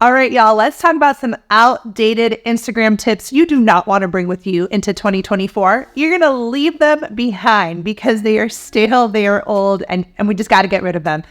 All right, y'all, let's talk about some outdated Instagram tips you do not want to bring with you into 2024. You're going to leave them behind because they are stale, they are old, and we just got to get rid of them.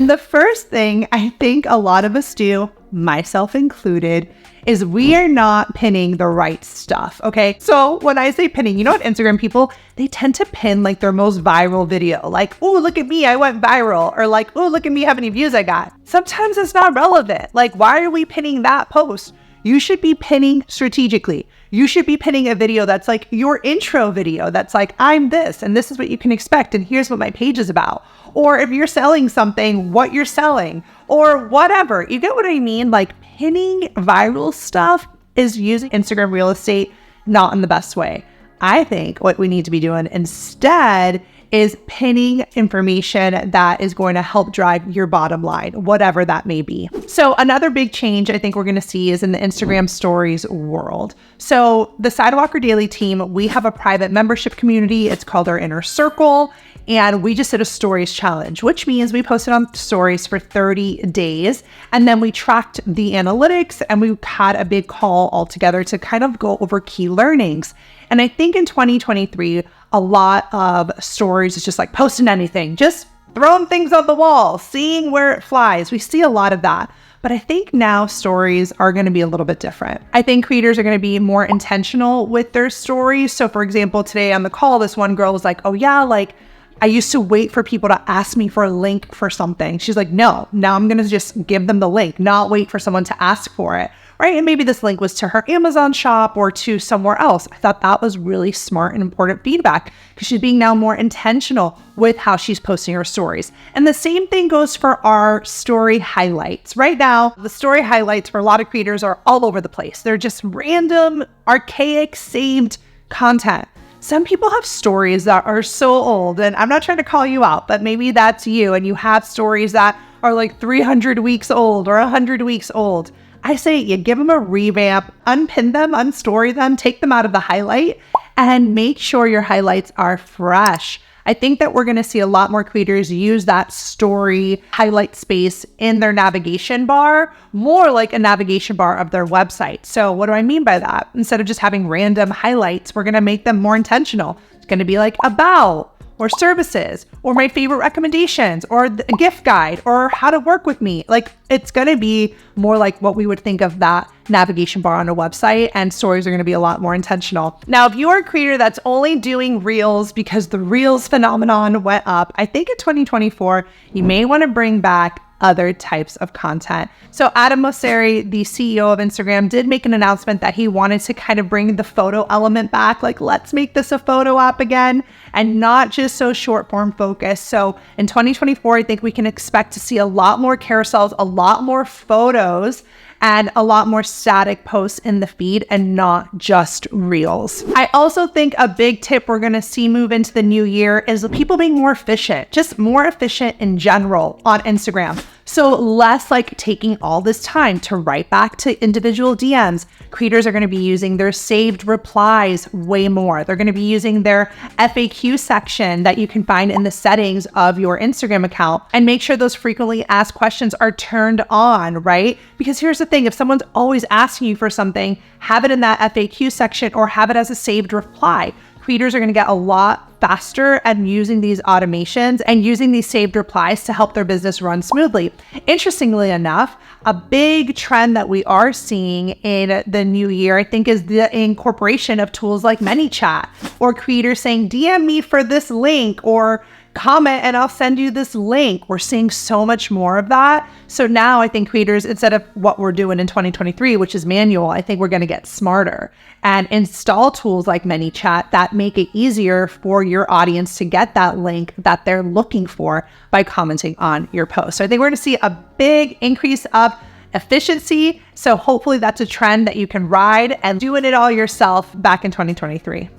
The first thing I think a lot of us do, myself included, is we are not pinning the right stuff, okay? So when I say pinning, you know what Instagram people, they tend to pin like their most viral video. Like, oh, look at me, I went viral. Or like, oh, look at me, how many views I got. Sometimes it's not relevant. Like, why are we pinning that post? You should be pinning strategically. You should be pinning a video that's like your intro video that's like, I'm this, and this is what you can expect, and here's what my page is about. Or if you're selling something, what you're selling, or whatever. You get what I mean? Like, pinning viral stuff is using Instagram real estate not in the best way. I think what we need to be doing instead is pinning information that is going to help drive your bottom line, whatever that may be. So another big change I think we're going to see is in the Instagram stories world. So the Sidewalker Daily team, we have a private membership community. It's called our Inner Circle. And we just did a stories challenge, which means we posted on stories for 30 days. And then we tracked the analytics and we had a big call all together to kind of go over key learnings. And I think in 2023, a lot of stories is just like posting anything, just throwing things on the wall, seeing where it flies. We see a lot of that. But I think now stories are going to be a little bit different. I think creators are going to be more intentional with their stories. So for example, today on the call, this one girl was like, oh yeah, like I used to wait for people to ask me for a link for something. She's like, no, now I'm going to just give them the link, not wait for someone to ask for it. Right. And maybe this link was to her Amazon shop or to somewhere else. I thought that was really smart and important feedback because she's being now more intentional with how she's posting her stories. And the same thing goes for our story highlights. Right now, the story highlights for a lot of creators are all over the place. They're just random, archaic, saved content. Some people have stories that are so old, and I'm not trying to call you out, but maybe that's you and you have stories that are like 300 weeks old or 100 weeks old. I say you give them a revamp, unpin them, unstory them, take them out of the highlight, and make sure your highlights are fresh. I think that we're going to see a lot more creators use that story highlight space in their navigation bar, more like a navigation bar of their website. So what do I mean by that? Instead of just having random highlights, we're going to make them more intentional. It's going to be like about, or services, or my favorite recommendations, or a gift guide, or how to work with me. Like, it's going to be more like what we would think of that navigation bar on a website, and stories are going to be a lot more intentional. Now, if you're a creator that's only doing reels because the reels phenomenon went up, I think in 2024, you may want to bring back other types of content. So Adam Mosseri, the CEO of Instagram, did make an announcement that he wanted to kind of bring the photo element back. Like, let's make this a photo app again and not just so short form focused. So in 2024, I think we can expect to see a lot more carousels, a lot more photos, and a lot more static posts in the feed and not just reels. I also think a big tip we're going to see move into the new year is people being more efficient, just more efficient in general on Instagram. So less like taking all this time to write back to individual DMs. Creators are going to be using their saved replies way more. They're going to be using their FAQ section that you can find in the settings of your Instagram account, and make sure those frequently asked questions are turned on, right? Because here's the thing, if someone's always asking you for something, have it in that FAQ section or have it as a saved reply. Creators are going to get a lot faster at using these automations and using these saved replies to help their business run smoothly. Interestingly enough, a big trend that we are seeing in the new year, I think, is the incorporation of tools like ManyChat, or creators saying, DM me for this link, or comment and I'll send you this link. We're seeing so much more of that. So now I think creators, instead of what we're doing in 2023, which is manual, I think we're going to get smarter and install tools like ManyChat that make it easier for your audience to get that link that they're looking for by commenting on your post. So I think we're going to see a big increase of efficiency. So hopefully that's a trend that you can ride, and doing it all yourself back in 2023.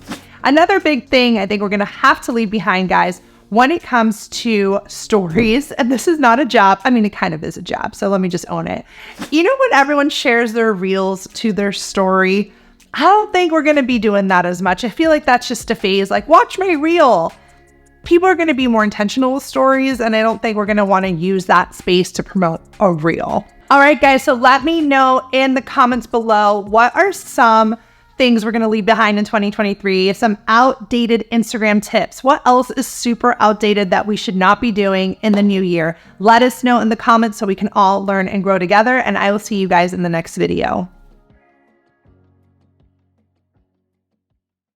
Another big thing I think we're going to have to leave behind, guys, when it comes to stories, and this is not a jab, I mean, it kind of is a jab, so let me just own it. You know, when everyone shares their reels to their story, I don't think we're going to be doing that as much. I feel like that's just a phase, like, watch my reel. People are going to be more intentional with stories, and I don't think we're going to want to use that space to promote a reel. All right, guys. So let me know in the comments below, what are some things we're going to leave behind in 2023, some outdated Instagram tips. What else is super outdated that we should not be doing in the new year? Let us know in the comments so we can all learn and grow together. And I will see you guys in the next video.